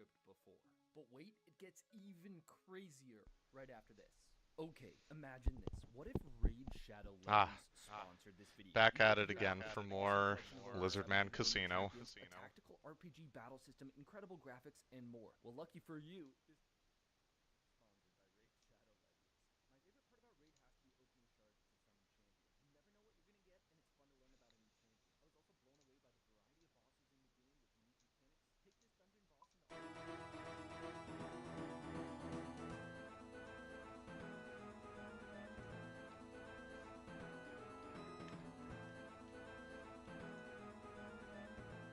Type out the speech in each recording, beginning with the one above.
script before. But wait, it gets even crazier right after this. Okay, imagine this. What if Raid Shadow Legends sponsored this video? Back at it again for more Lizardman Casino. A tactical RPG battle system, incredible graphics, and more. Well, lucky for you, this sponsored by Raid Shadow Legends. My favorite part about Raid has to be opening shards to summon champions. You never know what you're gonna get, and it's fun to learn about a new champion.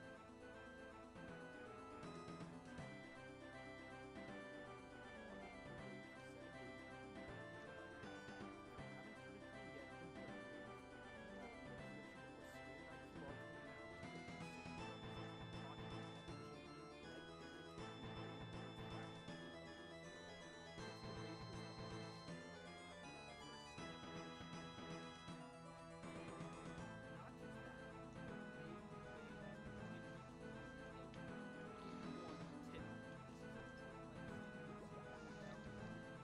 I was also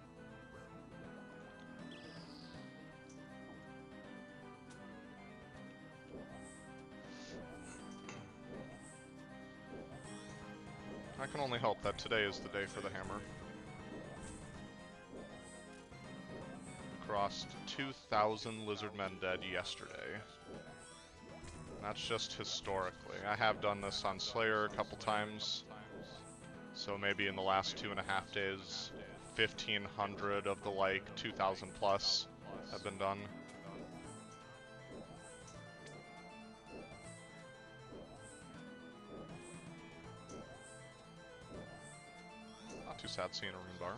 blown away by the variety of bosses in the game with unique mechanics. Take this dungeon boss into I can only hope that today is the day for the hammer. Crossed 2,000 lizardmen dead yesterday. That's just historically. I have done this on Slayer a couple times, so maybe in the last 2.5 days, 1,500 of the like 2,000 plus have been done. Not too sad seeing a rune bar.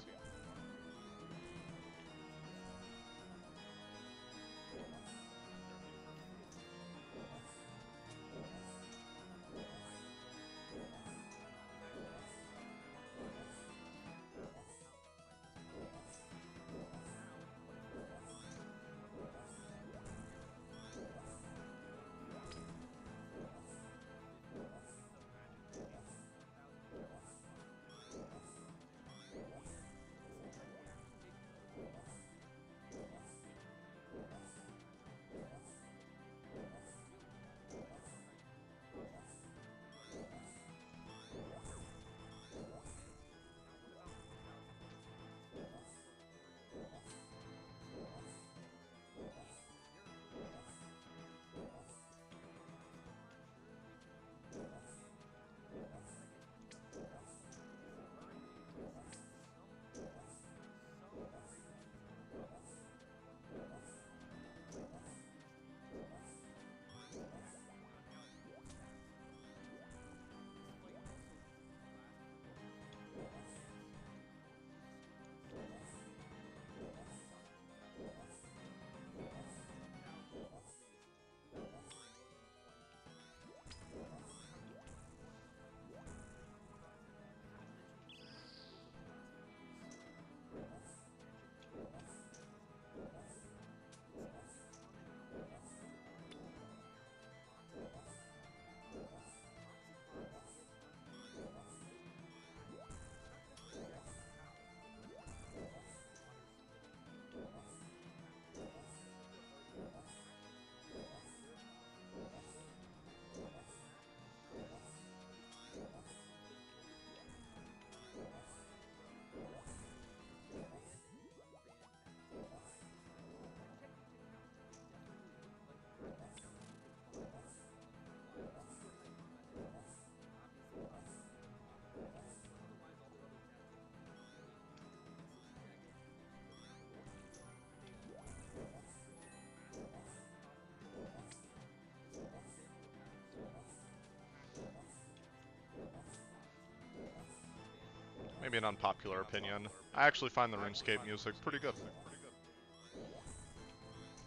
Maybe an unpopular opinion. I actually find the RuneScape music pretty good.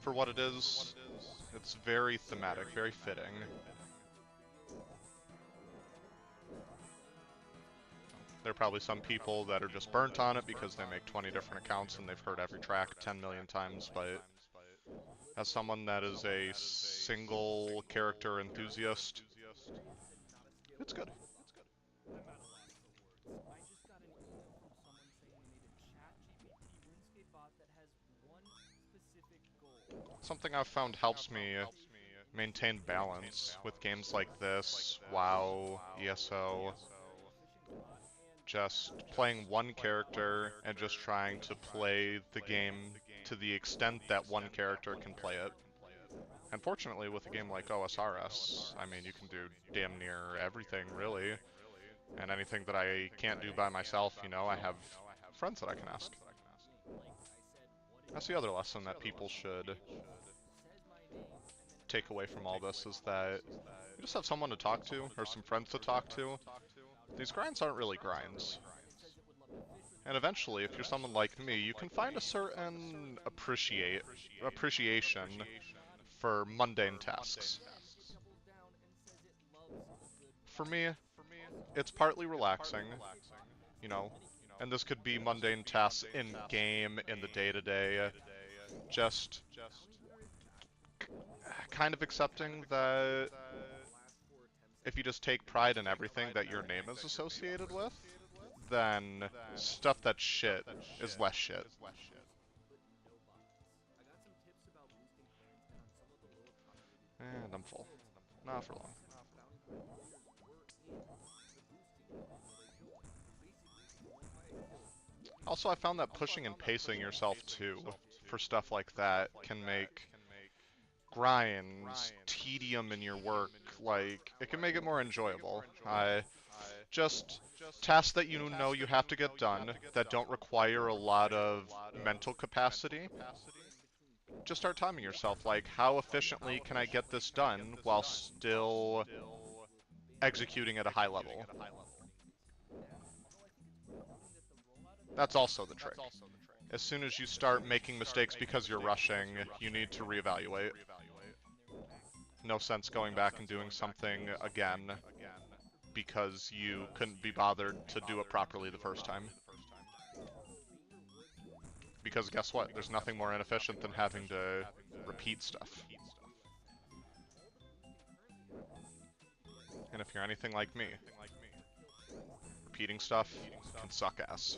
For what it is, it's very thematic, very fitting. There are probably some people that are just burnt on it because they make 20 different accounts and they've heard every track 10 million times, but as someone that is a single character enthusiast, it's good. Something I've found helps me maintain balance with games like this, WoW, ESO, just playing one character and just trying to play the game to the extent that one character can play it. And fortunately, with a game like OSRS, I mean, you can do damn near everything, really. And anything that I can't do by myself, you know, I have friends that I can ask. That's the other lesson that people should take away from all this, is that you just have someone to talk to, or some friends to talk to. These grinds aren't really grinds. And eventually, if you're someone like me, you can find a certain appreciation for mundane tasks. For me, it's partly relaxing, you know, and this could be mundane tasks in game, in the day-to-day, just kind of accepting that if you just take pride in everything that your name is associated with, then stuff that's shit is less shit. And I'm full. Not for long. Also, I found that pushing and pacing yourself too for stuff like that can make grinds, tedium in your work, like, it can make it more enjoyable. Just tasks that you know you have to get done that don't require a lot of mental capacity. Just start timing yourself, like, how efficiently can I get this done while still executing at a high level? That's also the trick. As soon as you start making mistakes because you're rushing, you need to reevaluate. No sense going back and doing something again because you couldn't be bothered to do it properly the first time. Because guess what? There's nothing more inefficient than having to repeat stuff. And if you're anything like me, repeating stuff can suck ass.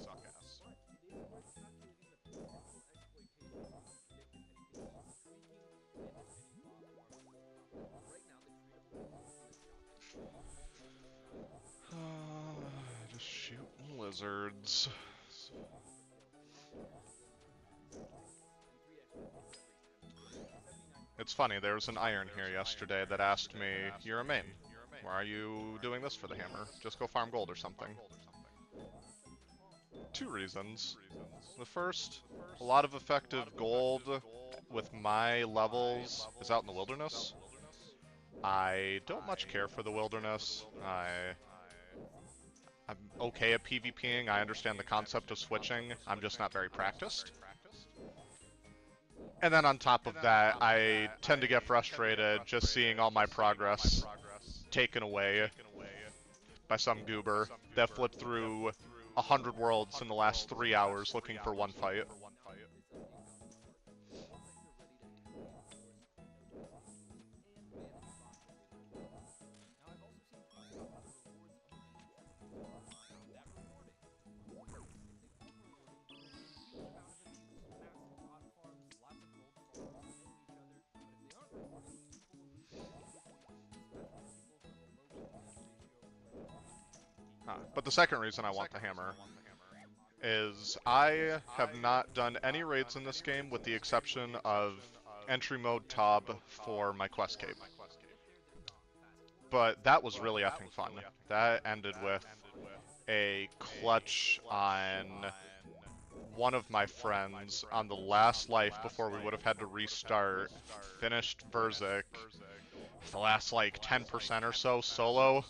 Just shooting lizards. It's funny, there was an iron here yesterday that asked me, "You're a main. Why are you doing this for the hammer? Just go farm gold or something." Two reasons. The first, a lot of effective gold with my levels is out in the wilderness. I don't much care for the wilderness. I'm okay at PvPing, I understand the concept of switching, I'm just not very practiced. And then on top of that, I tend to get frustrated just seeing all my progress taken away by some goober that flipped through 100 worlds in the last 3 hours looking for one fight. But the second reason I want the hammer is I have not done any raids in this game with the exception of entry mode Tob for my quest cape. But that was really effing fun. That ended with a clutch on one of my friends on the last life before we would have had to restart, finished Verzik, the last like 10% or so solo.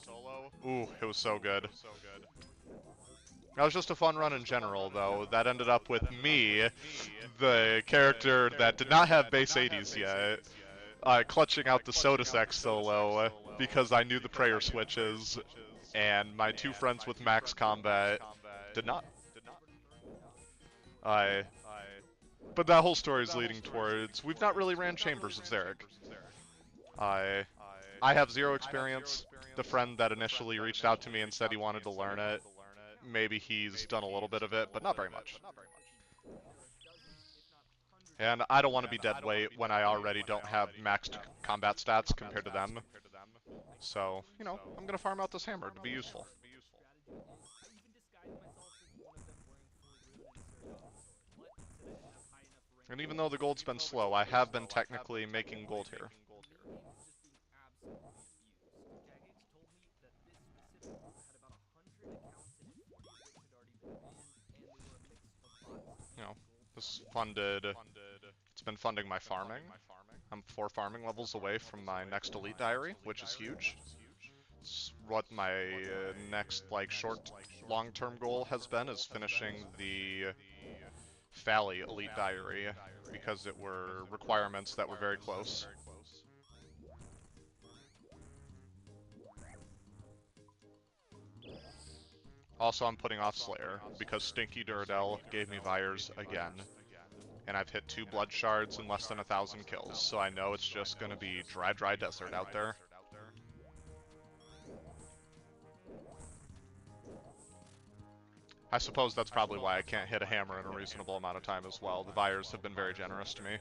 Ooh, it was so good. That was just a fun run in general, though. That ended up with me, the character that did not have base 80s yet, clutching out the Sodasek solo because I knew the prayer switches, and my two friends with max combat did not. But that whole story is leading towards, we've not really ran Chambers of Xeric. I have zero experience. The friend that initially reached out to me and said he wanted to learn it, maybe he's done a little bit of it, but not very much. And I don't want to be dead weight when I already don't have maxed combat stats compared to them. So, you know, I'm gonna farm out this hammer to be useful. I even disguised myself as one of them wearing full rune and Ceradon sword. But since I didn't have high enough rank And even for though the gold's been slow, I have been technically making gold here. video games just being absolutely abused. Jagex told me that this specific group had about 100 accounts in it, 40 of which had already been banned, and they were a mix of bots You and know, gold this farmers. funded, it's been funding my farming. I'm 4 farming levels away from my next elite diary, which is huge. It's what my next, like, long-term goal has been, is finishing the Fally elite diary, because it were requirements that were very close. Also, I'm putting off Slayer, because Stinky Duradel gave me Vires again. And I've hit 2 blood shards in less than 1,000 kills, so I know it's just gonna be dry, dry desert out there. I suppose that's probably why I can't hit a hammer in a reasonable amount of time as well. The Vires have been very generous to me.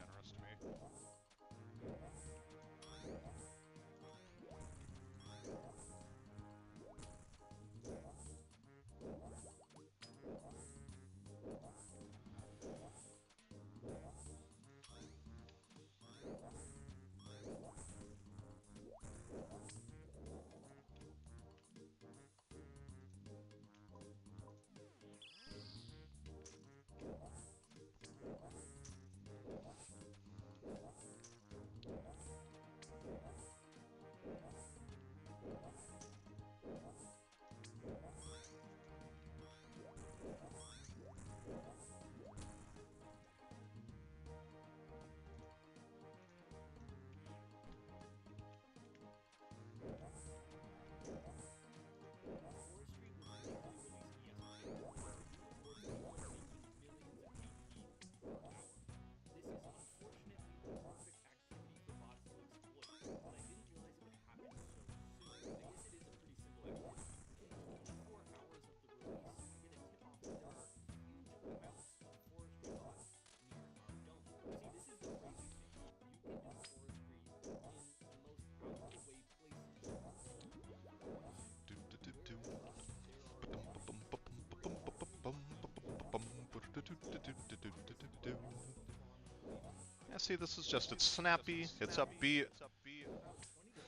Yeah, see, this is just, it's snappy, it's upbeat.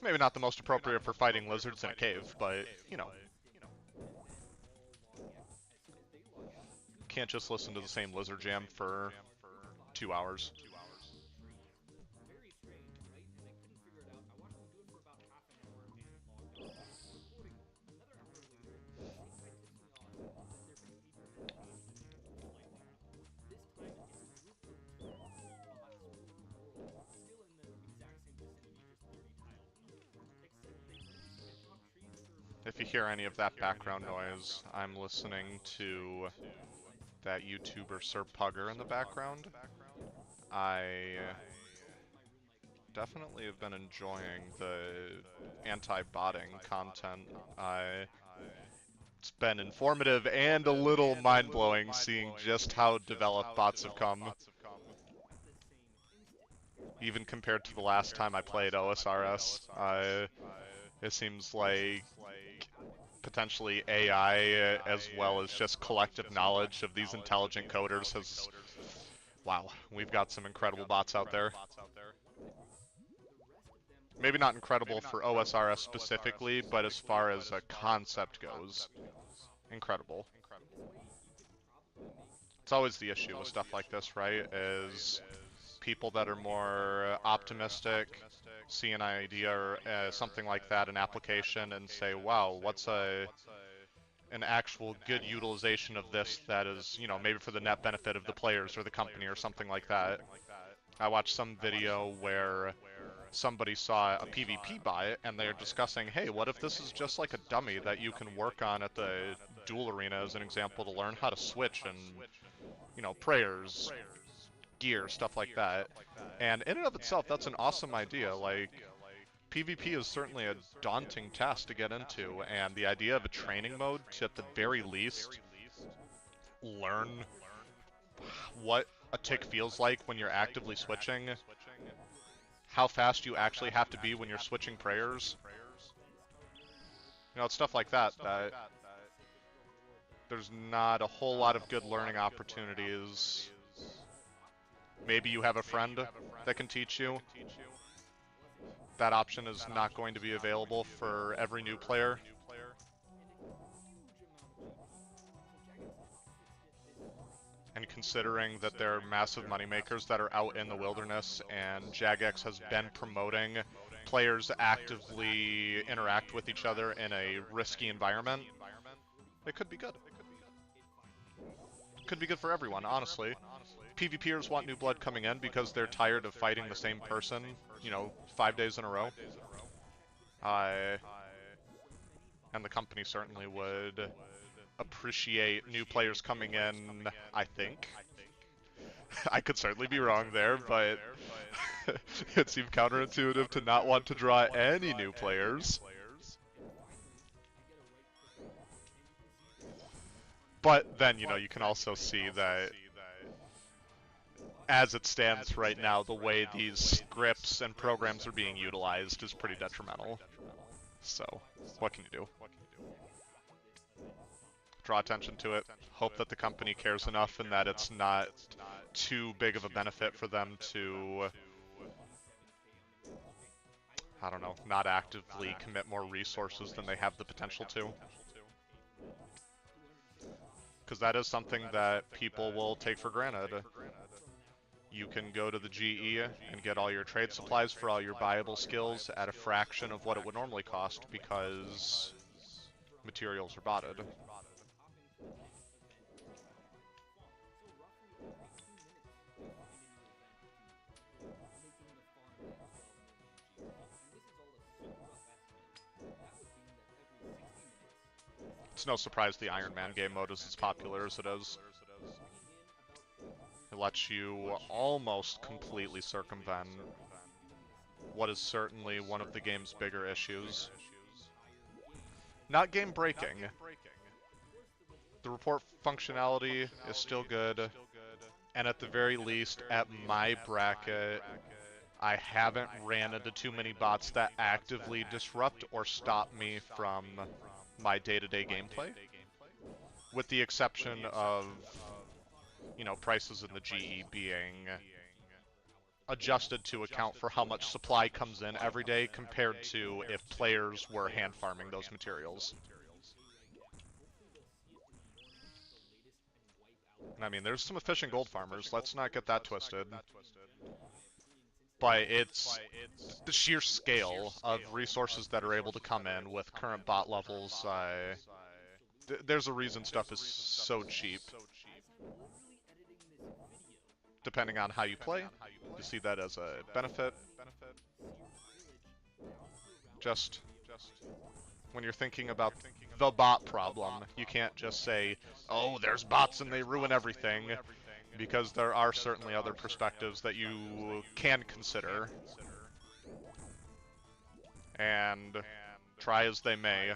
Maybe not the most appropriate for fighting lizards in a cave, but, you know. Can't just listen to the same lizard jam for 2 hours. Very strange, right? And I couldn't figure it out. I watched them do it for about half an hour and logged off. Recording another hour later, the same guy tips me off that their behavior has changed slightly. This time, it's a group of two full bots per world, still in the exact same vicinity, just 30 tiles north. Except they couldn't snip off trees for a If you particular hear reason. any of that background noise, I'm listening to that YouTuber Sir Pugger in the background. I definitely have been enjoying the anti-botting content. It's been informative and a little mind-blowing seeing just how developed bots have come. Even compared to the last time I played OSRS, it seems like potentially AI as well as just collective knowledge of these intelligent coders has... Wow, we've got some incredible bots out there. Maybe not incredible for OSRS specifically, but as far as a concept goes, incredible. It's always the issue with stuff like this, right? Is people that are more optimistic see an idea or something like that, an application, and say, wow, what's an actual good utilization of this that is, you know, maybe for the net benefit of the players or the company or something like that. I watched some video where somebody saw a PvP bot and they're discussing, hey, what if this is just like a dummy that you can work on at the duel arena as an example to learn how to switch and, you know, prayers, gear, stuff like that. And in and of itself, that's an awesome idea. Like, PvP is certainly a daunting task to get into, and the idea of a training mode to, at the very least, learn what a tick feels like when you're actively switching, how fast you actually have to be when you're switching prayers. You know, it's stuff like that that there's not a whole lot of good learning opportunities. Maybe you have a friend that can teach you. That option is not going to be available for every new player. And considering that they're massive moneymakers that are out in the wilderness, and Jagex has been promoting players actively interact with each other in a risky environment, it could be good. Could be good for everyone, honestly. PvPers want new blood coming in because they're tired of fighting the same person, you know, 5 days in a row. And the company certainly would appreciate new players coming in, I think. I could certainly be wrong there, but it seemed counterintuitive to not want to draw any new players. But then, you know, you can also see that as it stands right now, the way these scripts and programs are being utilized is pretty detrimental. So, what can you do? Draw attention to it, hope that the company cares enough and that it's not too big of a benefit for them to, I don't know, not actively commit more resources than they have the potential to. Because that is something that people will take for granted. You can go to the GE and get all your trade supplies for all your buyable skills at a fraction of what it would normally cost because materials are botted. It's no surprise the Iron Man game mode is as popular as it is. It lets you almost completely circumvent what is certainly one of the game's bigger issues. Not game breaking. The report functionality is still good, and at the very least, at my bracket, I haven't ran into too many bots that actively disrupt or stop me from my day-to-day gameplay, with the exception of, you know, prices in the GE being adjusted to account for how much supply comes in every day compared to if players were hand farming those materials. And I mean, there's some efficient gold farmers, let's not get that twisted. But it's the sheer scale of resources that are able to come in with current bot levels. There's a reason stuff is so cheap. Depending on how you play, you see that as a benefit. Just when you're thinking about the bot problem, you can't just say, oh, there's bots and they ruin everything. Because there are certainly other perspectives that you can consider. And try as they may,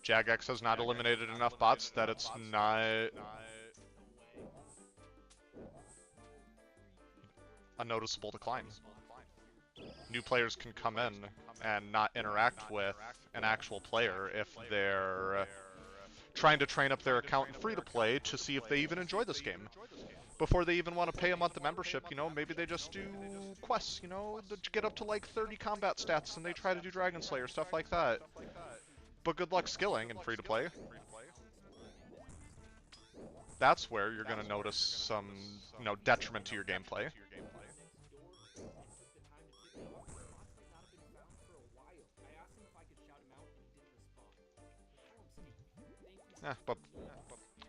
Jagex has not eliminated enough bots that it's not a noticeable decline. New players can come in and not interact with an actual player if they're trying to train up their account in free-to-play to see if they even enjoy this game. Before they even want to pay a month of membership, you know, maybe they just do quests, you know, to get up to like 30 combat stats and they try to do Dragon Slayer, stuff like that. But good luck skilling in free-to-play. That's where you're going to notice some, you know, detriment to your gameplay. But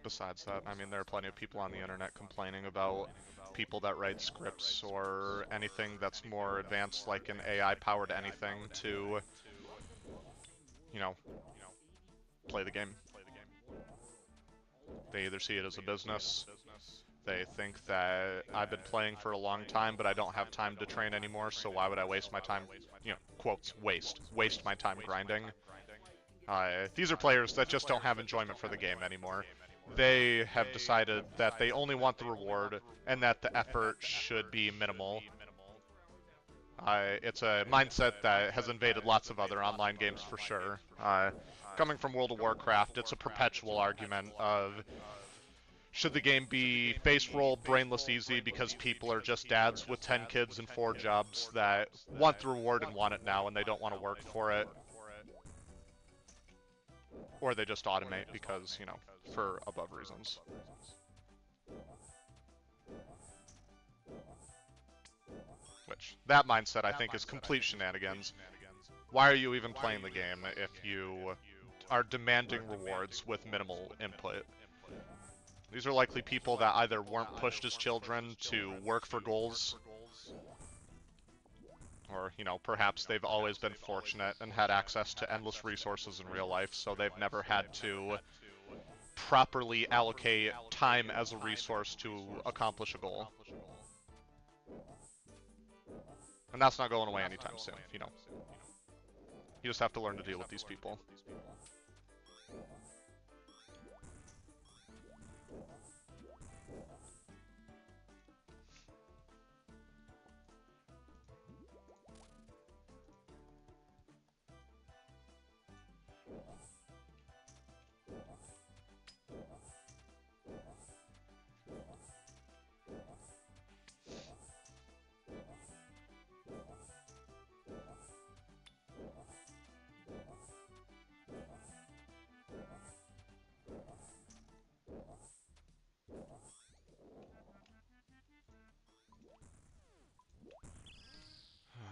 besides that, I mean, there are plenty of people on the internet complaining about people that write scripts or anything that's more advanced, like an AI-powered anything to, you know, play the game. They either see it as a business, they think that I've been playing for a long time, but I don't have time to train anymore, so why would I waste my time, you know, quotes, waste my time grinding. These are players that just don't have enjoyment for the game anymore. they have decided that they only want the reward and that the effort should be minimal. It's a mindset that has invaded lots of other online games for sure. Coming from World of Warcraft, it's a perpetual argument of should the game be face roll, brainless easy because people are just dads with 10 kids and 4 jobs that want the reward and want it now and they don't want to work for it? Or they just automate because, you know, for above reasons. Which, that mindset I think is complete shenanigans. Why are you even playing the game if you are demanding rewards with minimal input? These are likely people that either weren't pushed as children to work for goals, or, you know, perhaps they've always been fortunate and had access to endless resources in real life, so they've never had to properly allocate time as a resource to accomplish a goal. And that's not going away anytime soon, you know. You just have to learn to deal with these people.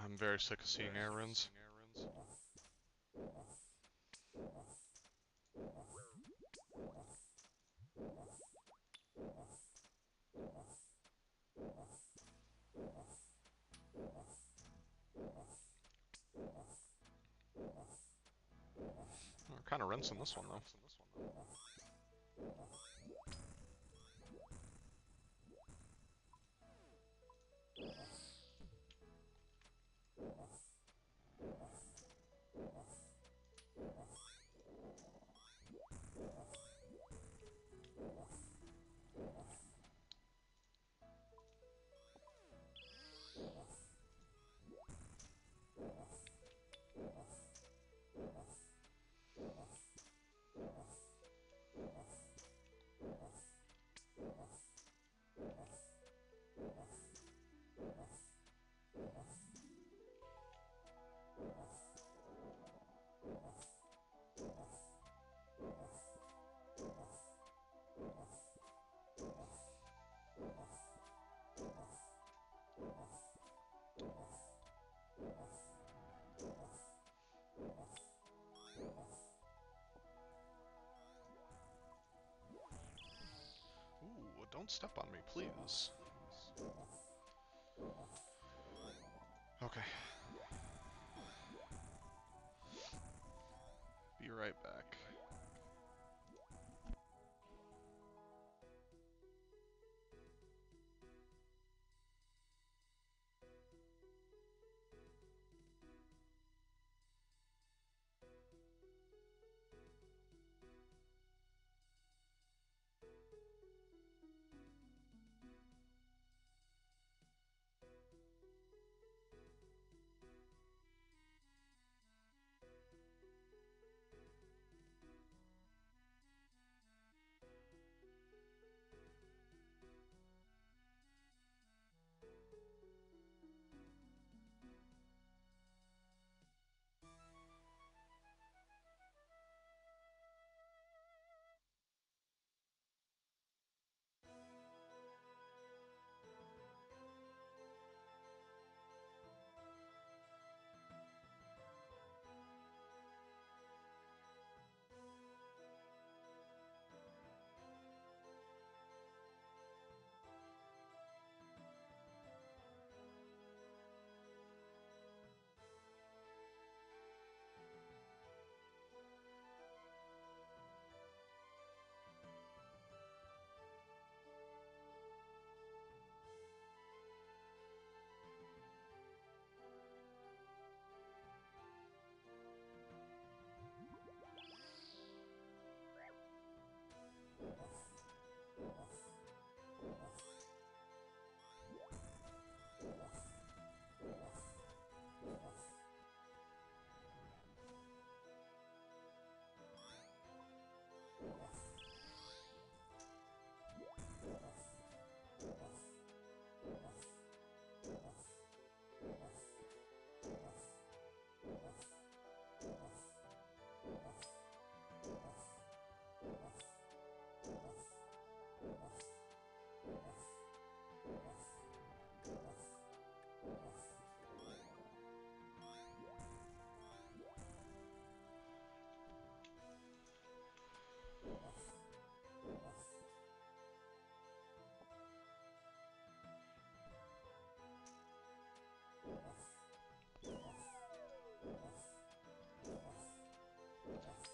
I'm very sick of seeing air runes. We're kind of rinsing this one, though. Ooh, don't step on me, please. Okay. Be right back.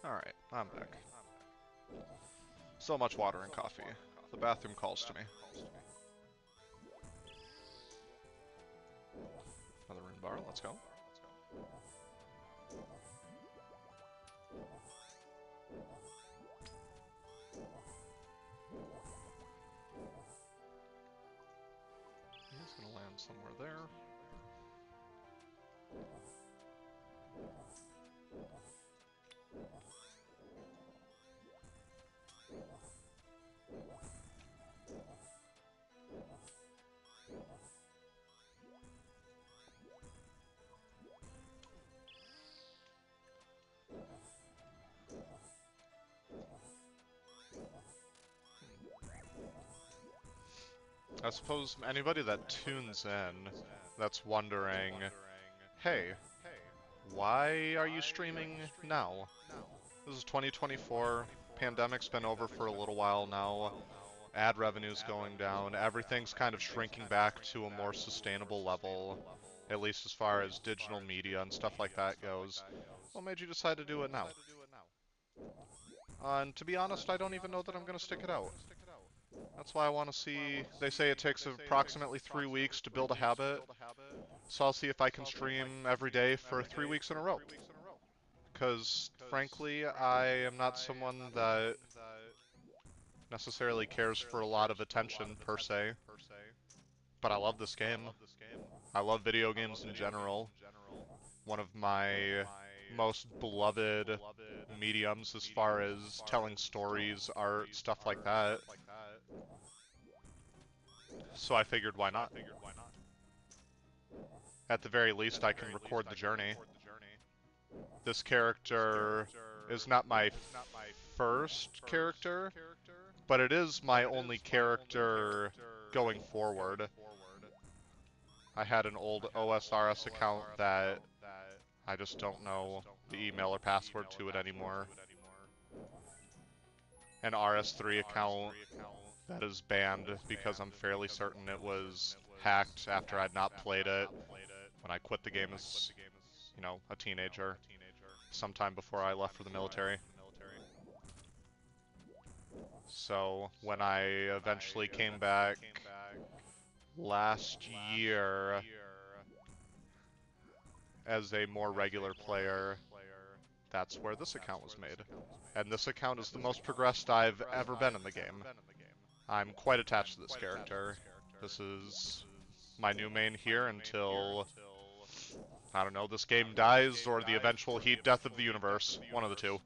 Alright, I'm back. So much water and coffee. The bathroom calls to me. Another rune bar, let's go. He's gonna land somewhere there. I suppose anybody that tunes in that's wondering, hey, why are you streaming now? This is 2024, pandemic's been over for a little while now, ad revenue's going down, everything's kind of shrinking back to a more sustainable level, at least as far as digital media and stuff like that goes. What made you decide to do it now? And to be honest, I don't even know that I'm going to stick it out. That's why I want to see, they say it takes approximately 3 weeks to build a habit, so I'll see if I can stream every day for 3 weeks in a row. Because, frankly, I am not someone that necessarily cares for a lot of attention, per se. But I love this game. I love video games in general. One of my most beloved mediums as far as telling stories, art, stuff like that. So I figured, why not? At the very least, I can record the journey. This character is not my first character, but it is my only character going forward. I had an old OSRS account that I just don't know the email or password to it anymore. An RS3 account that is banned because I'm fairly certain it was hacked after I'd not played it when I quit the game as, you know, a teenager, sometime before I left for the military. So when I eventually came back last year as a more regular player, that's where this account was made. And this account is the most progressed I've ever been in the game. I'm quite attached to this character. This is my new main here until, I don't know, this game dies or the eventual heat death of the universe. One of the two.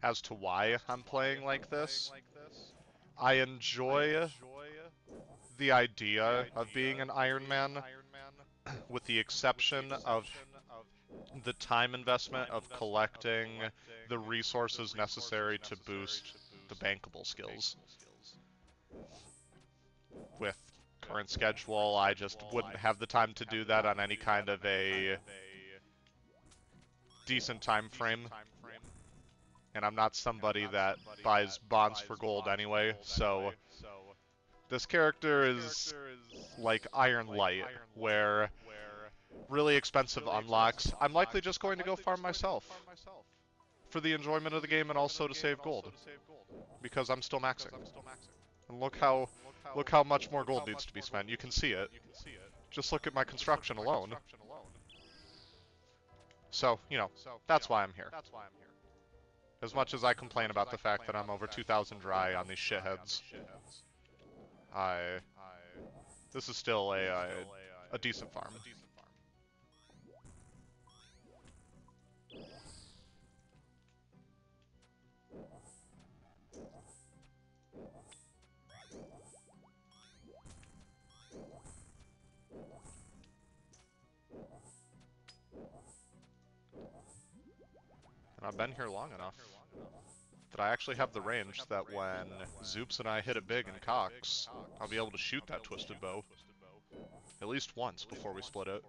As to why I'm playing like this, I enjoy the idea of being an Iron Man, with the exception of the time investment of collecting the resources necessary to boost the bankable skills. With current schedule, I just wouldn't have the time to do that on any kind of a decent time frame. And I'm not somebody that buys bonds for gold anyway, so this character is like Iron Light, where really expensive unlocks, I'm likely just going to go farm myself for the enjoyment of the game and also to save gold, because I'm still maxing. And look how much more gold needs to be spent. You can see it. Just look at my construction alone. So, you know, that's why I'm here. As much as I complain about the fact that I'm over 2,000 dry on these shitheads, this is still a decent farm. And I've been here long enough. that I actually have the range that when Zoops and I hit it big in Cox, I'll be able to shoot that twisted bow at least once before we split it.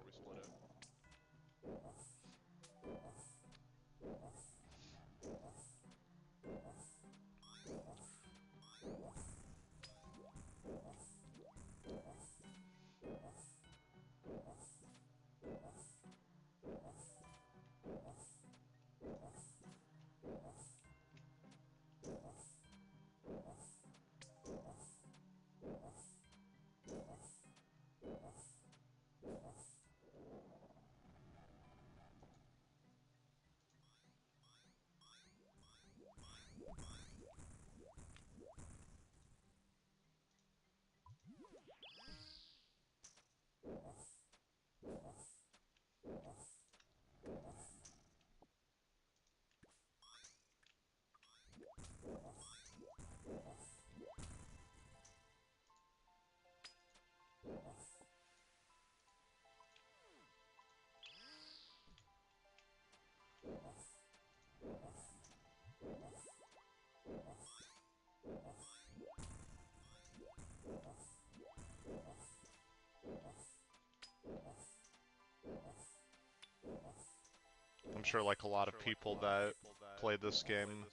I'm sure like a lot of people that played this game,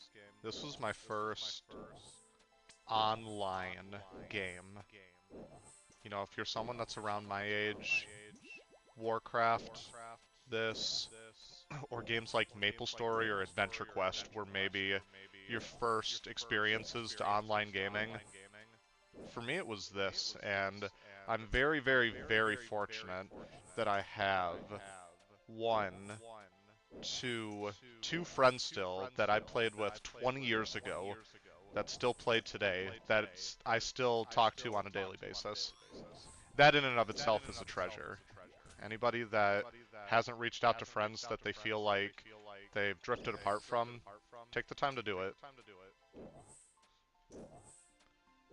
this was my first online game. You know, if you're someone that's around my age, Warcraft, this, or games like MapleStory or Adventure Quest were maybe your first experiences to online gaming. For me, it was this, and I'm very, very, very fortunate that I have one, two friends still that I played with 20 years ago that still play today that I still talk to on a daily basis. That in and of itself is a treasure. Anybody that hasn't reached out to friends that they feel like they've drifted apart from, take the time to do it.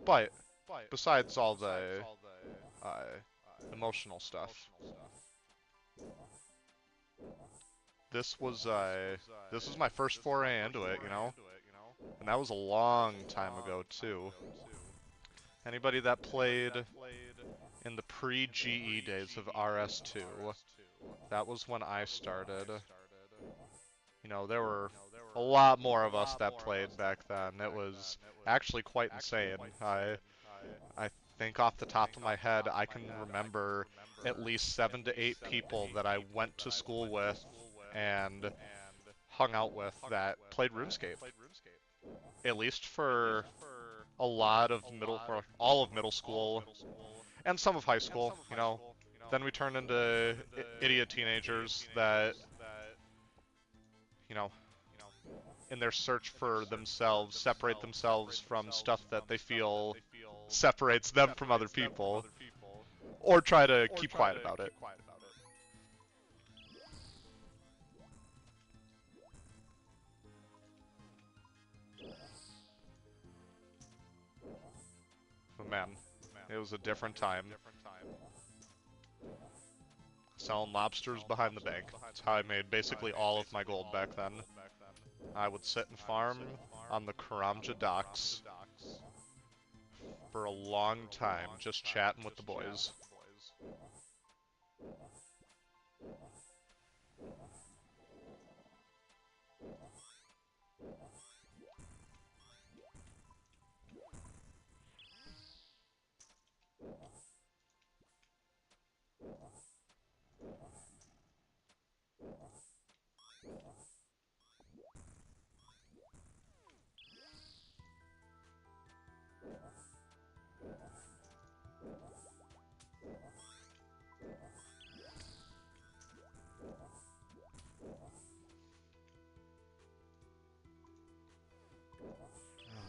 But besides all the uh, emotional stuff, this was my first foray into it, you know, and that was a long time ago too. Anybody that played in the pre-GE days of RS2, that was when I started. You know, there were a lot more of us that played back then. It was actually quite insane. I think off the top of my head, I can remember at least 7 to 8 people that I went to school with and hung out with that played RuneScape. At least for a lot of or all of middle school and some of high school, you know. Then we turned into idiot teenagers that, you know, in their search for themselves, separate themselves from stuff that they feel separates them from other people, or try to keep quiet about it. But man, it was a different time. Selling lobsters behind the bank. That's how I made basically all of my gold back then. I would sit and farm on the Karamja docks for a long time, just chatting with the boys.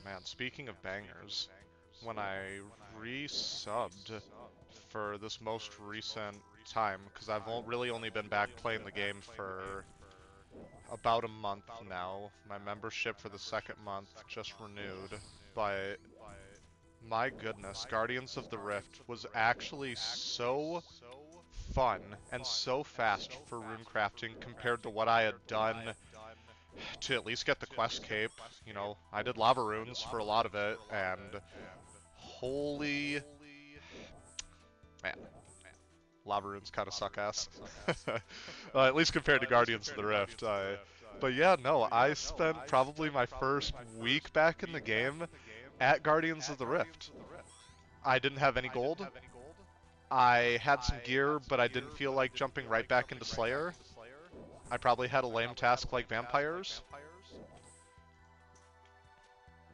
Man, speaking of bangers, when I resubbed for this most recent time, because I've really only been back playing the game for about a month now. My membership for the second month just renewed, but my goodness, Guardians of the Rift was actually so fun and so fast for runecrafting compared to what I had done to at least get the quest cape. You know, I did lava runes for a lot of it, and holy man, lava runes kind of suck ass. At least compared to Guardians of the Rift. But yeah, no, I spent probably my first week back in the game at Guardians of the Rift. I didn't have any gold. I had some gear, but I didn't feel like jumping right back into Slayer. I probably had a lame task like vampires.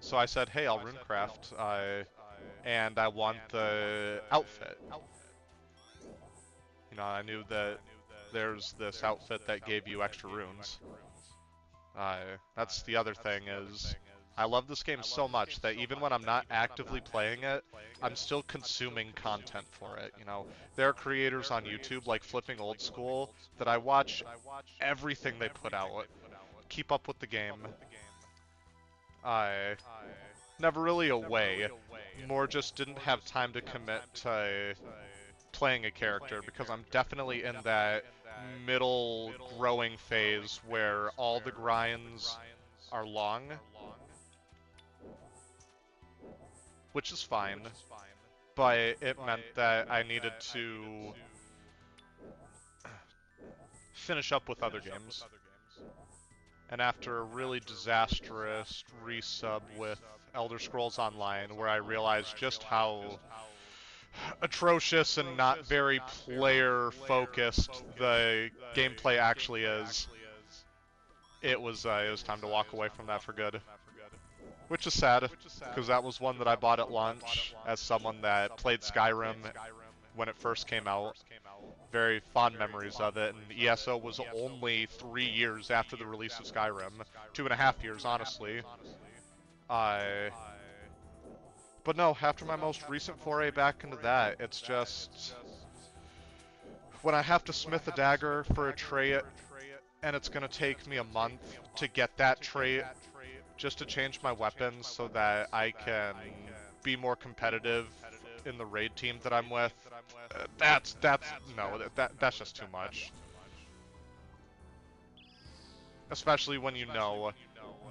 So I said, hey, I'll runecraft, and I want the outfit. You know, I knew that there's this outfit that gave you extra runes. That's the other thing is, I love this game so much that even when I'm not actively playing it, I'm still consuming content for it. You know, there are creators on YouTube like Flipping Old School that I watch everything they put out, keep up with the game. Never really away, more just didn't have time to commit to playing a character because I'm definitely in that middle growing phase where all the grinds are long, which is fine, but it meant that I needed to finish up with other games. And after a really disastrous resub with Elder Scrolls Online, where I realized just how atrocious and not very player-focused the gameplay actually is, it was time to walk away from that for good. Which is sad, because that was one that I bought at launch as someone that played Skyrim when it first came out. Very fond memories of it, and ESO was only 3 years after the release of Skyrim. 2.5 years, honestly. But no, after my most recent foray back into that, it's just... when I have to smith a dagger for a trait, and it's gonna take me a month to get that trait, just to change my weapons so that I can be more competitive in the raid team that I'm with, that's just too much. Especially when you know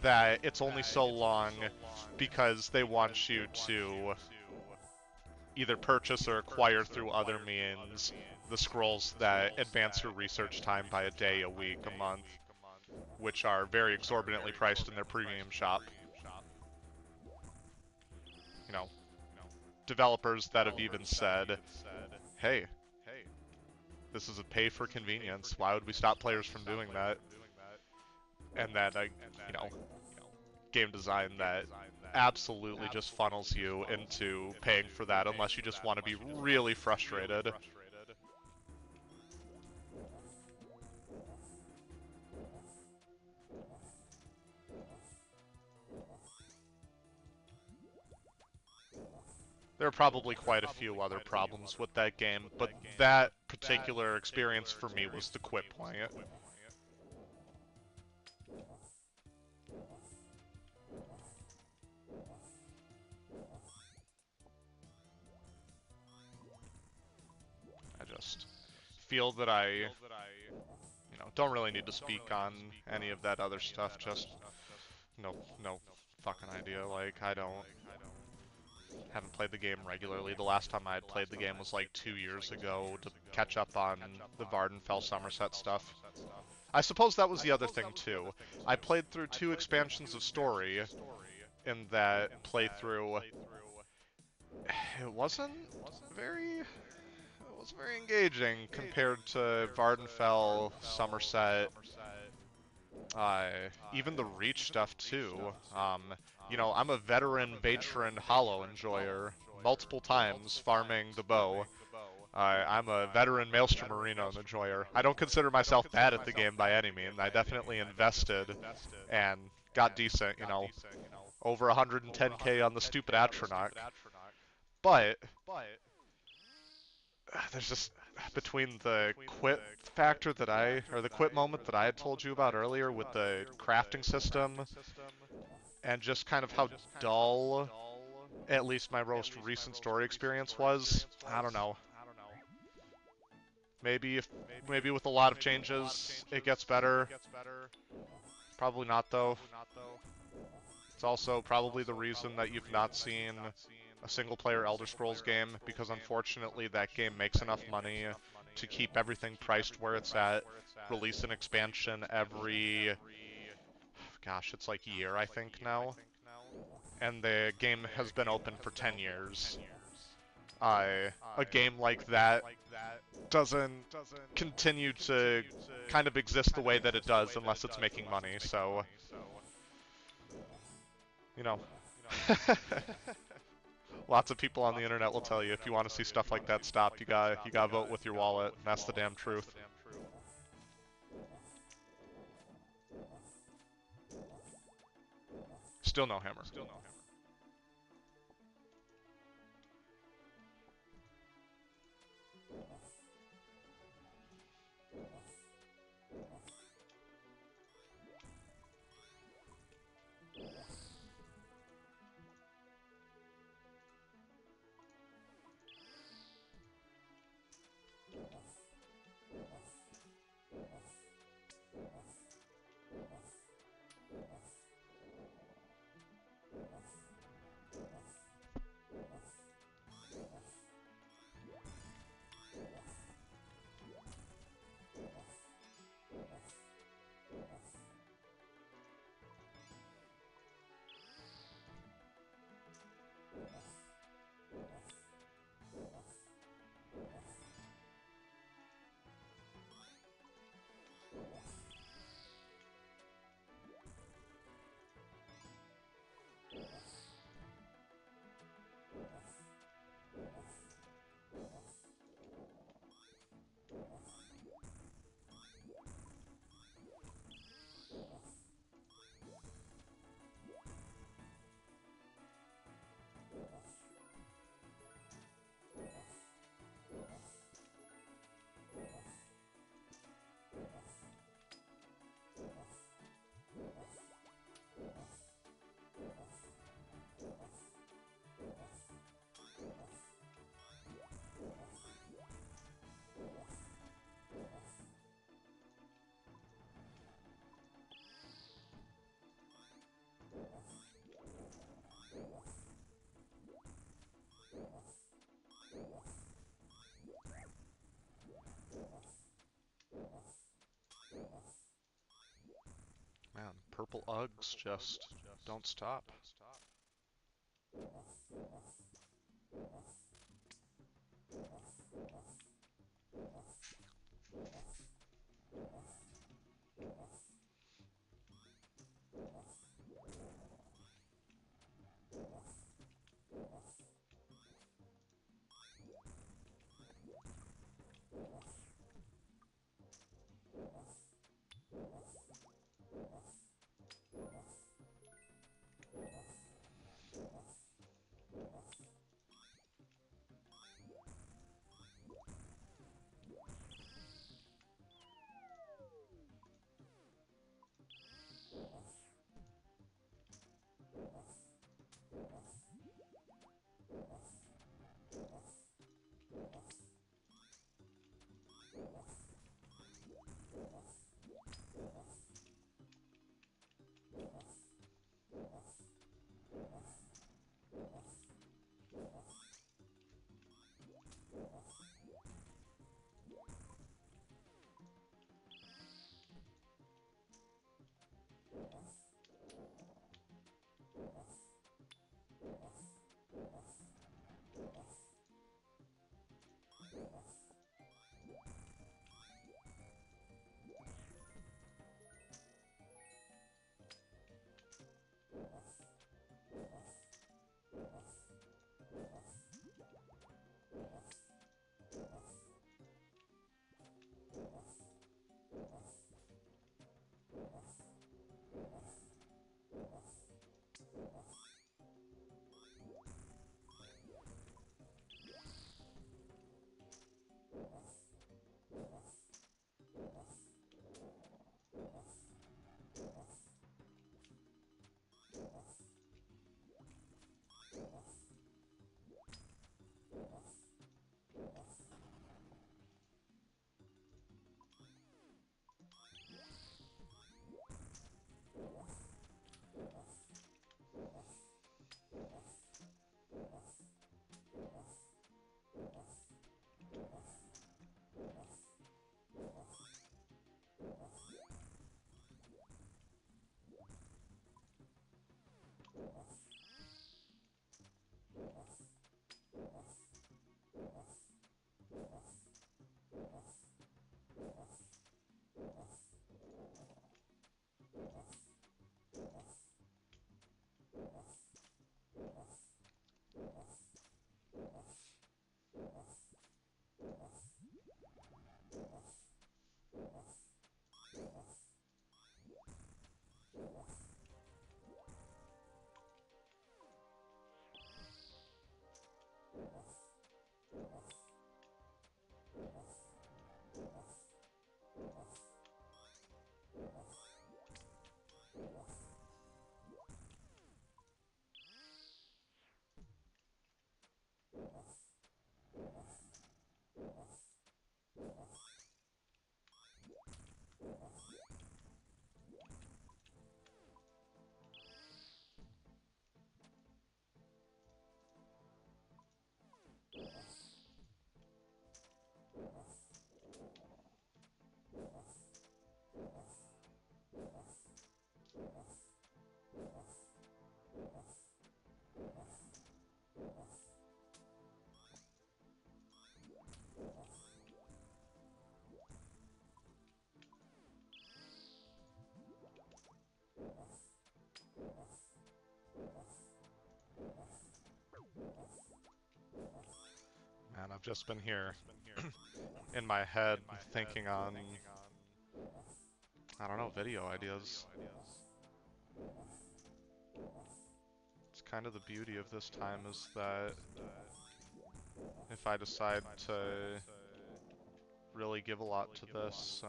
that it's only so long because they want you to either purchase or acquire through other means the scrolls that advance your research time by a day, a week, a month, which are very exorbitantly priced in their premium shop. You know, developers that have even said, hey, this is a pay for convenience, why would we stop players from doing that? And then, you know, game design that absolutely just funnels you into paying for that unless you just want to be really frustrated. There are probably quite a few other problems with that game, but that particular experience for me was the quit playing it. I just feel that I, you know, don't really need to speak on any of that other stuff, just no fucking idea. Like, haven't played the game regularly. The last time I had played the game was like 2 years ago to catch up on the Vardenfell Somerset stuff. I suppose that was the other thing too. I played through 2 expansions of story in that playthrough. It wasn't very engaging compared to Vardenfell, Somerset, even the Reach stuff too. You know, I'm a veteran Hollow enjoyer, multiple times farming the bow. I'm a veteran Maelstrom Marino enjoyer. I don't consider myself bad at the game by any means. I definitely invested and got decent, you know, over 110k on the stupid Atronach. But there's just, between the quit factor that the quit moment that I had told you about earlier with the crafting system, and just kind of how dull, at least my most recent story experience was, I don't know. Maybe with a lot of changes, it gets better. Probably not, though. It's also probably the reason that you've not seen a single-player Elder Scrolls game, because unfortunately that game makes enough money to keep everything priced where it's at, release an expansion every, gosh, it's like year, I think, now. And the game has been open for 10 years. A game like that doesn't continue to kind of exist the way that it does unless it's making money, so, you know. Lots of people on the internet will tell you if you want to see stuff like that stop, you gotta vote with your wallet, and that's the damn truth. Still no hammer. Man, purple Uggs just don't stop. And I've just been here in my head thinking on, I don't know, video ideas. It's kind of the beauty of this time is that if I decide to really give a lot to this,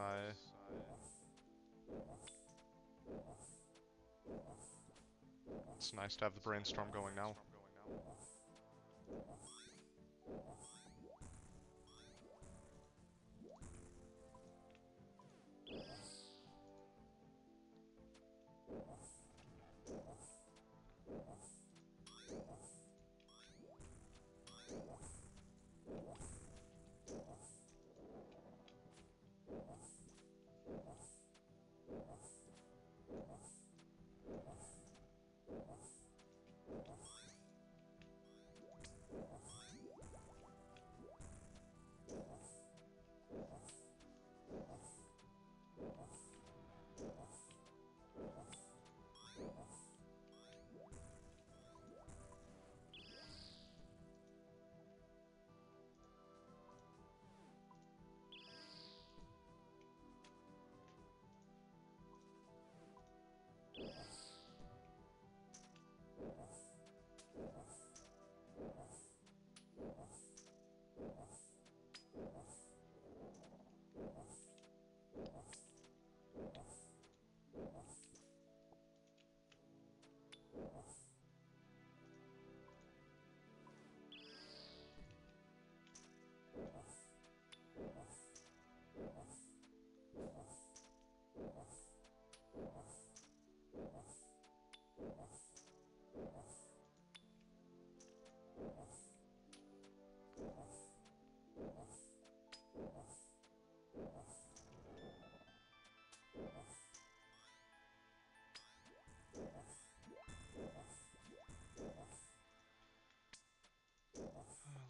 it's nice to have the brainstorm going now.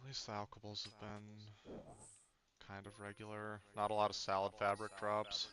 At least the alkables have been kind of regular. Not a lot of salad fabric drops.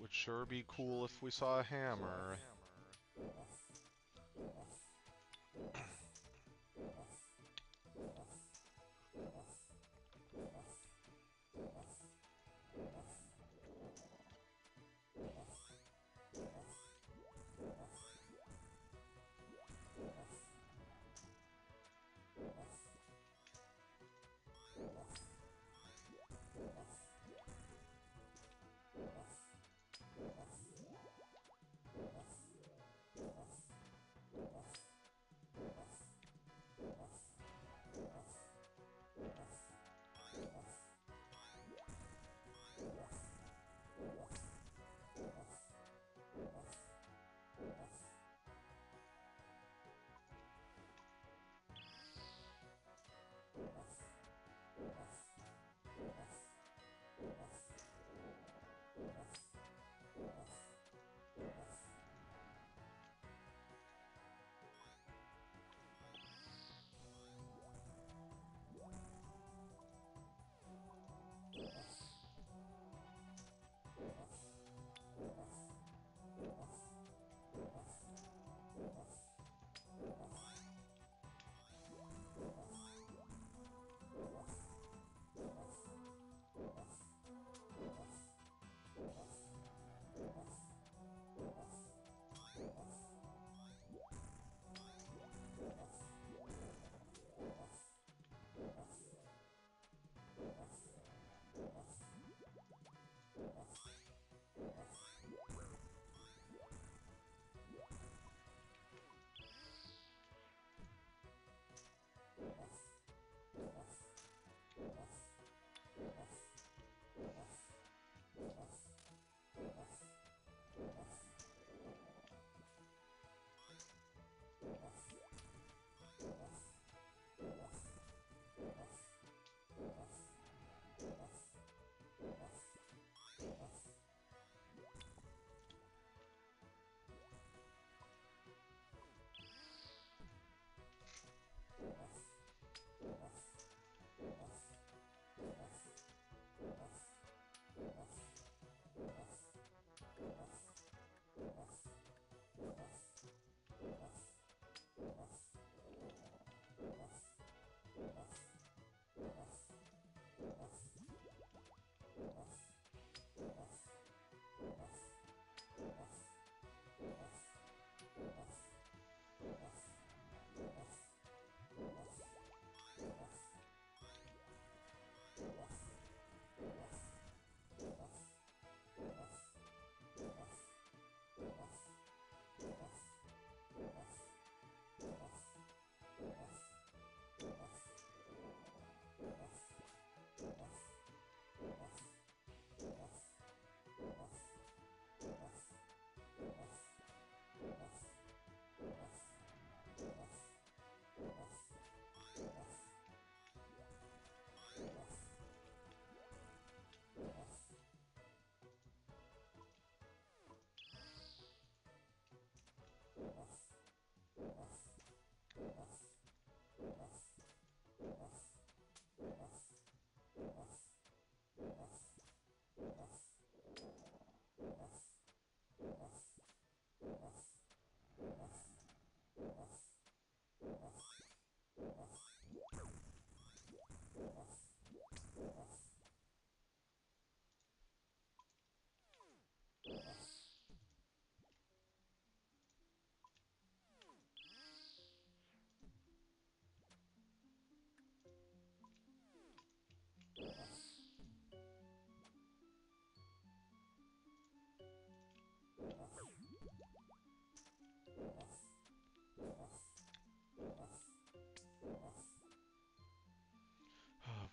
Would sure be cool if we saw a hammer.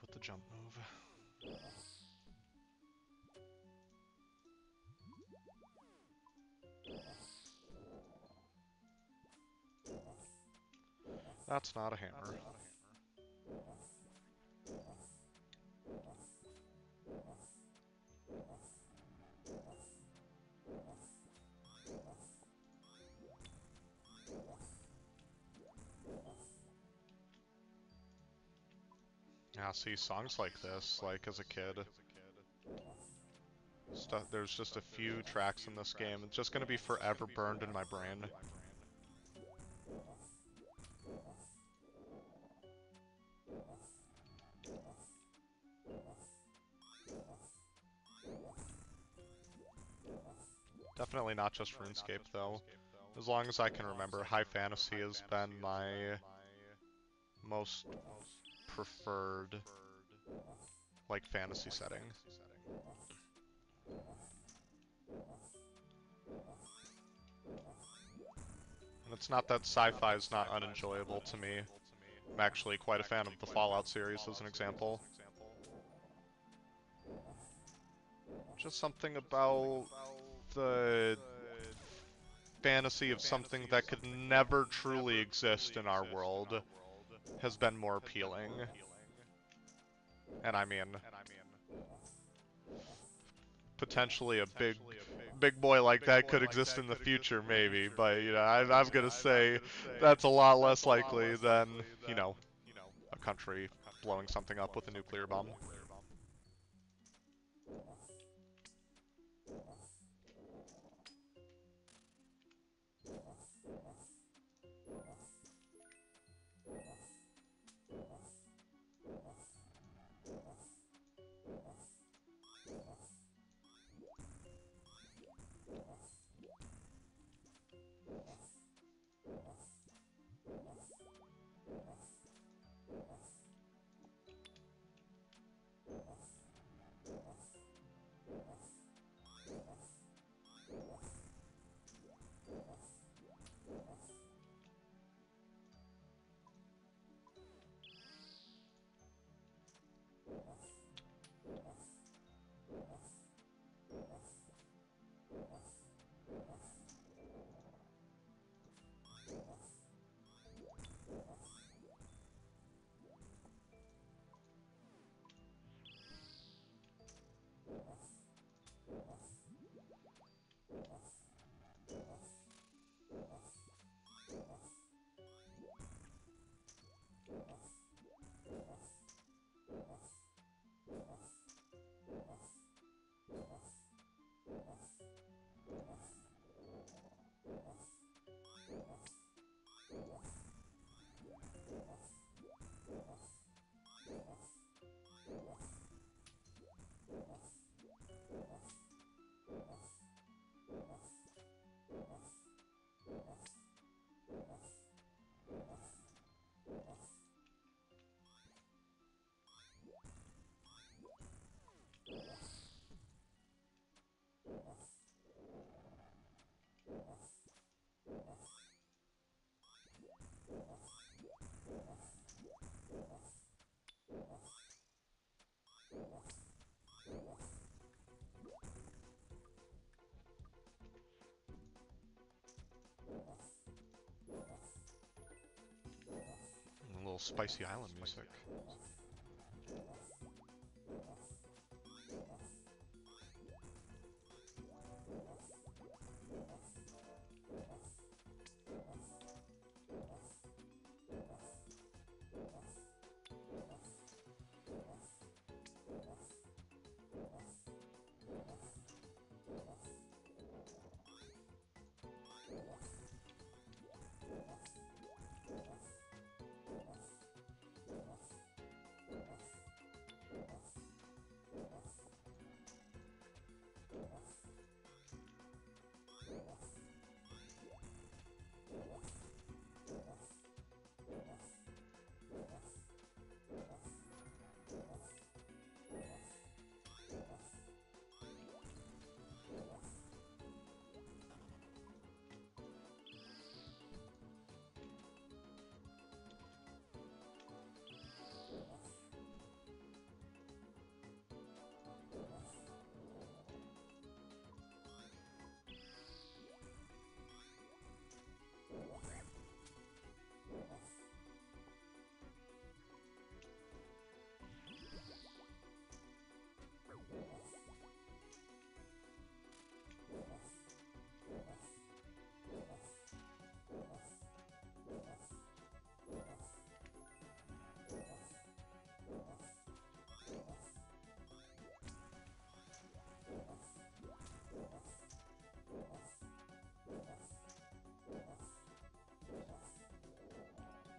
With the jump move. That's not a hammer. Yeah, see, songs like this, like as a kid, There's just a few tracks in this game. It's just gonna be forever burned in my brain. Definitely not just RuneScape, though. As long as I can remember, high fantasy has been my most preferred, like, fantasy setting. And it's not that sci-fi is not unenjoyable to me. I'm actually quite a fan of the Fallout series, as an example. Just something about the fantasy of something that could never truly exist in our world has been more appealing. And I mean, potentially a big boy like that could exist in the future, maybe, but, you know, I'm gonna say that's a lot less likely than, you know, a country blowing something up with a nuclear bomb. A little spicy island music.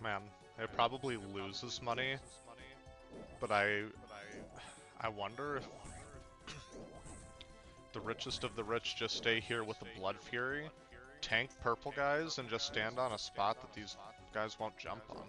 Man, it probably loses money, but I wonder if the richest of the rich just stay here with the Blood Fury, tank purple guys, and just stand on a spot that these guys won't jump on.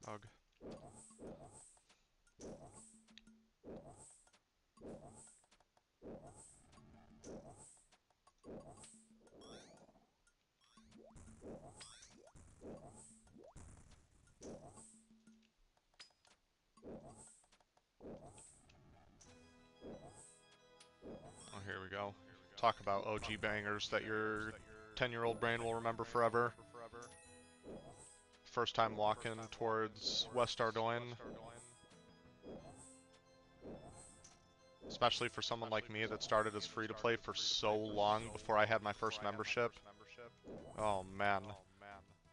Ugh. Oh, here we go. Talk about OG bangers that your 10-year-old brain will remember forever. First time walking towards West Ardoyne. Especially for someone like me that started as free-to-play for so long before I had my first membership. Oh man.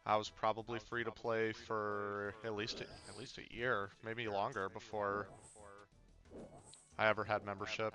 I was probably free-to-play for at least a year, maybe longer, before I ever had membership.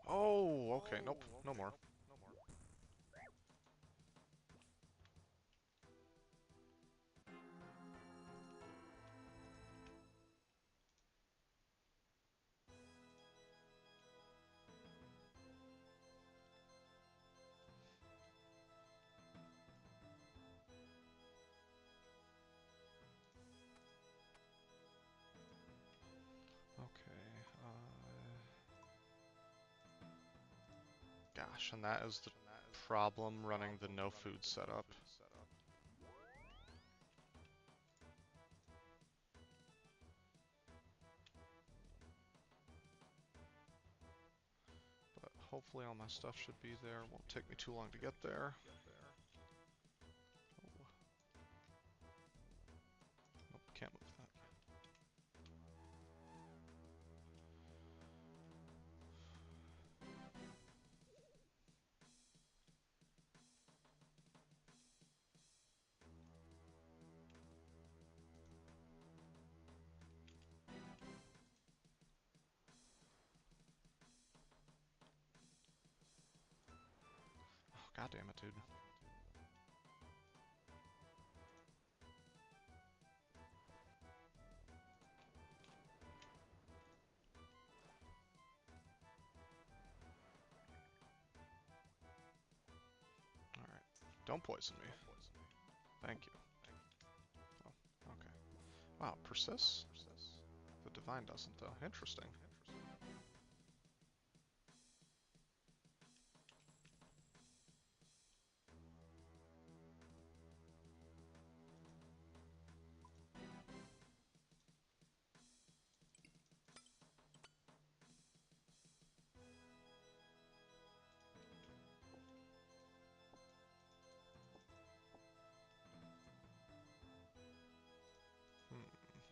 Oh, okay, nope, no more. Gosh, and that is the problem running the no food setup. But hopefully all my stuff should be there. Won't take me too long to get there. Oh. Nope, can't move that. Oh, God damn it, dude. Alright. Don't poison me. Thank you. Oh, okay. Wow, persists? The divine doesn't, though. Interesting.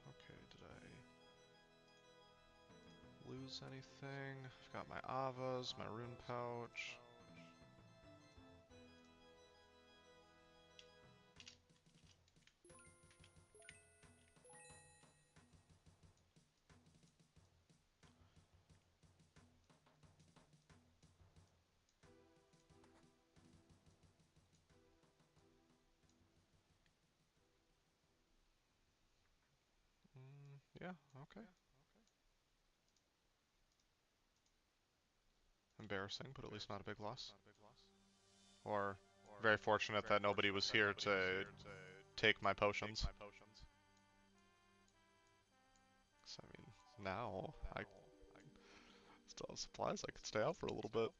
Okay, did I lose anything? I've got my Avas, my rune pouch. Yeah, okay. Embarrassing, but at least not a big loss. Or very fortunate that nobody was here to take my potions. 'Cause, I mean, now I still have supplies. I could stay out for a little bit.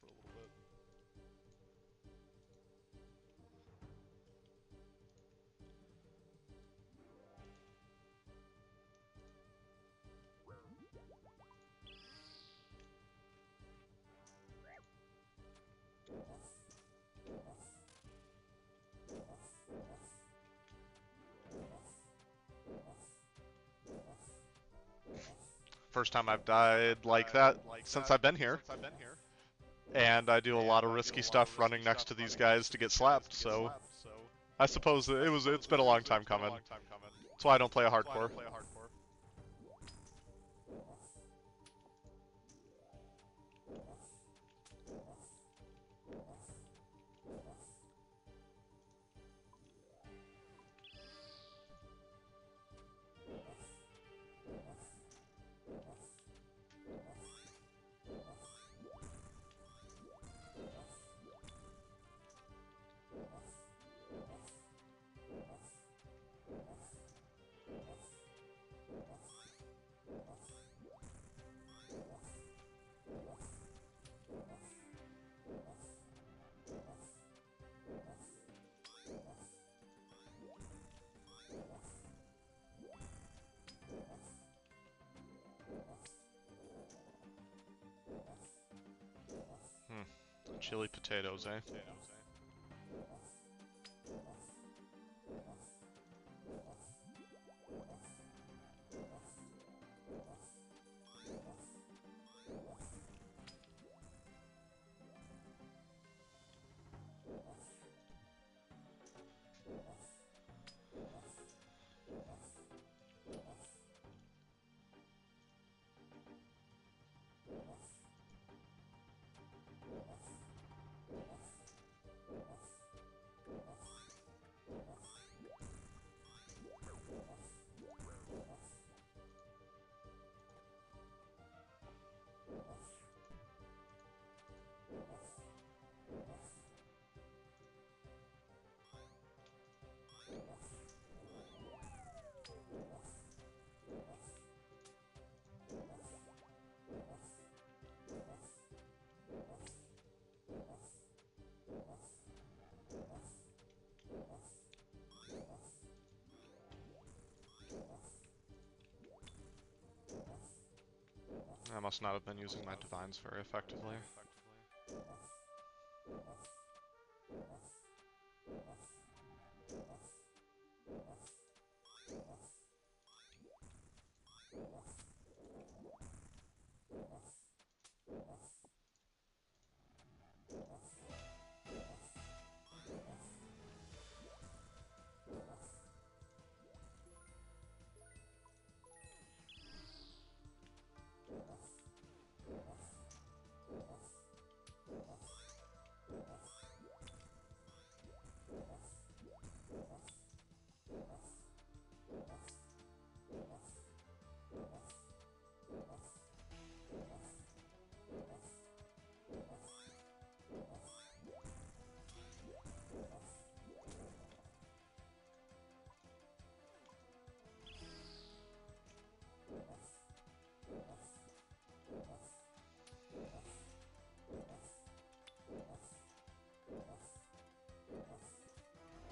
First time I've died like that since I've been here. And I do a lot of risky stuff running next to these guys to get slapped, so I suppose it's been a long time coming. That's why I don't play a hardcore. Chili potatoes, eh? I must not have been using my divines very effectively.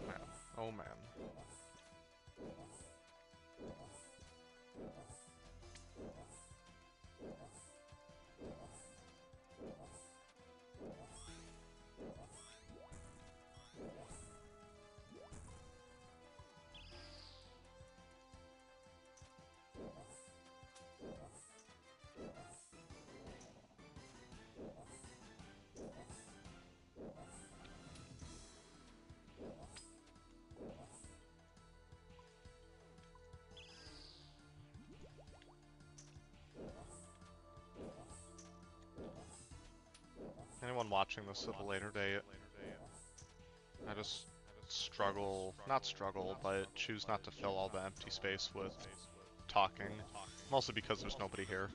Man. Oh man. Anyone watching this at a later date, I just struggle, not struggle, but choose not to fill all the empty space with talking, mostly because there's nobody here.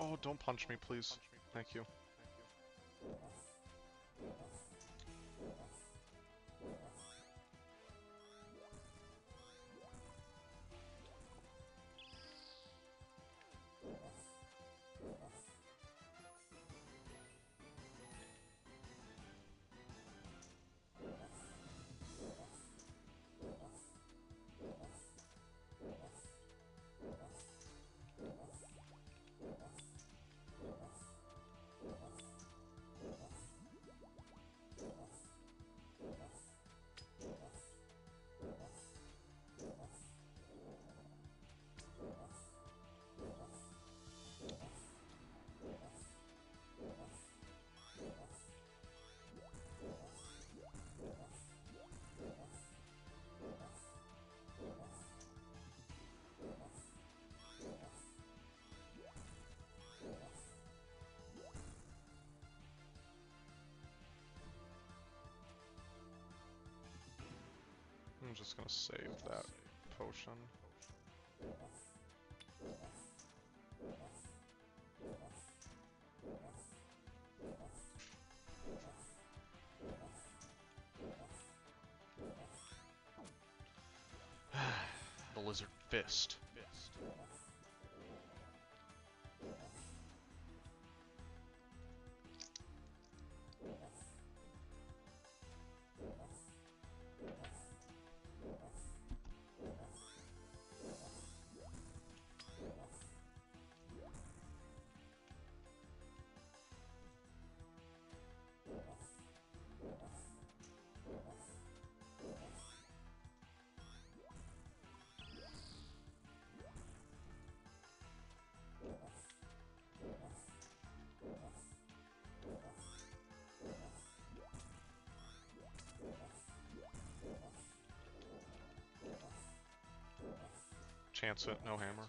Oh, don't punch me, please. Thank you. I'm just gonna save that potion. The lizard fist. Chance it, no hammer.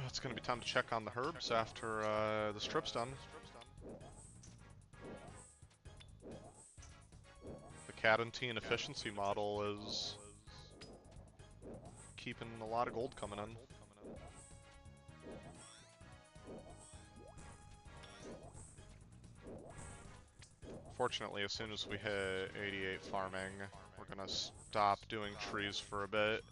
It's gonna be time to check on the herbs after the strip's done. The Cadentine efficiency model is keeping a lot of gold coming in. Fortunately, as soon as we hit 88 farming, we're gonna stop doing trees for a bit.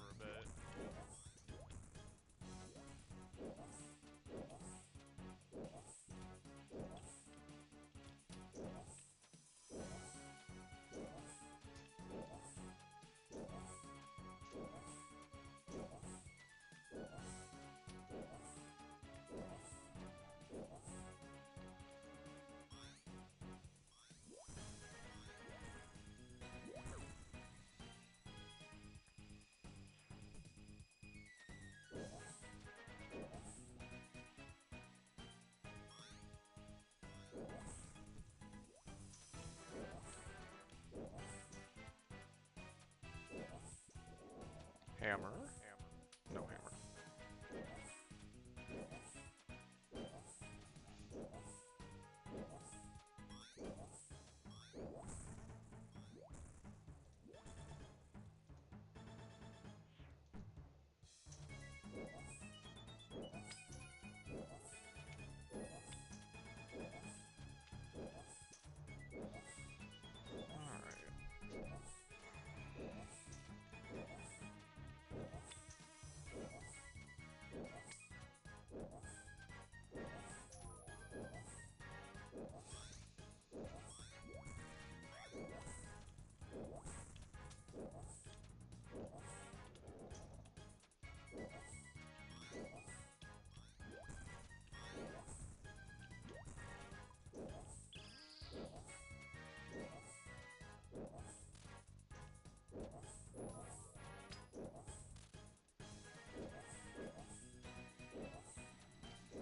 Hammer? No hammer.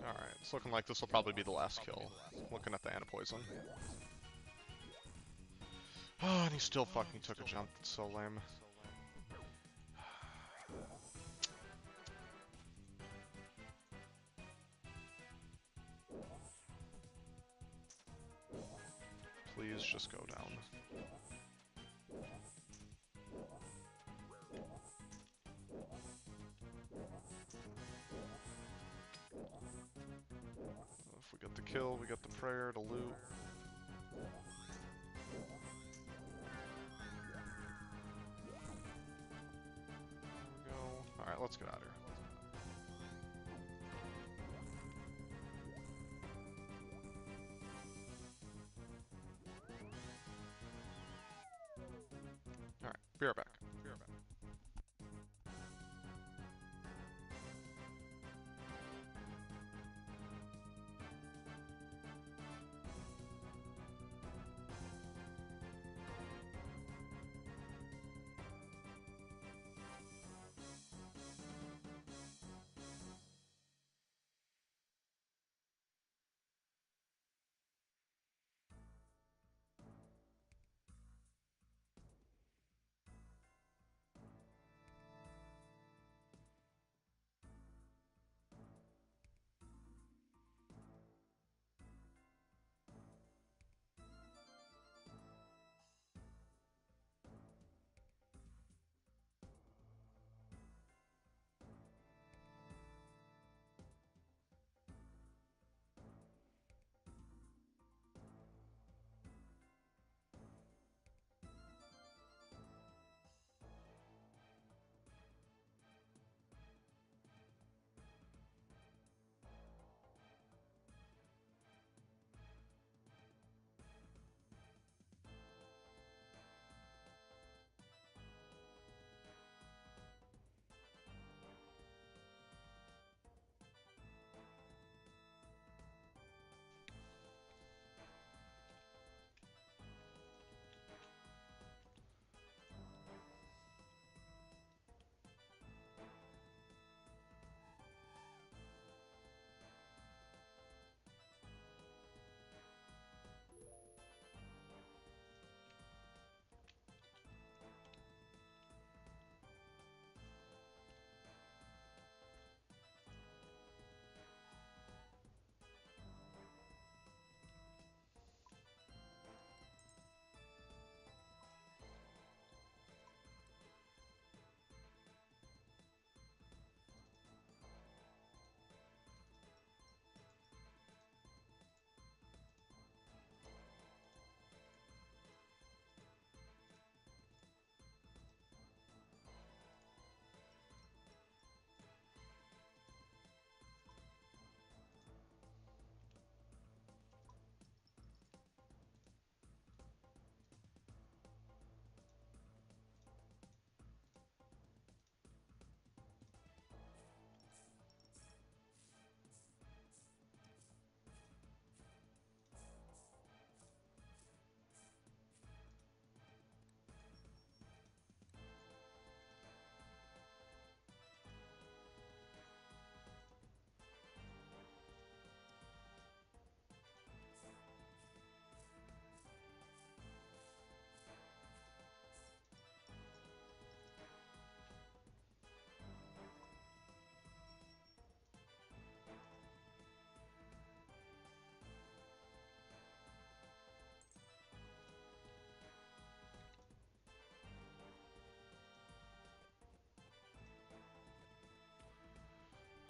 Alright, it's looking like this will probably be the last kill. Looking at the antipoison. Oh, and he still fucking took a jump. That's so lame. Please just go down. If we get the kill, we get the prayer to loot. let's get out of here. Alright, be right back.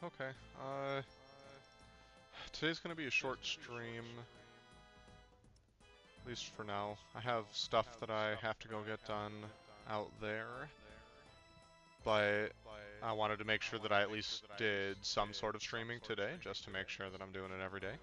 Okay, today's gonna be a short stream, at least for now. I have stuff that I have to go get done out there, but I wanted to make sure that I at least did some sort of streaming today, just to make sure that I'm doing it every day.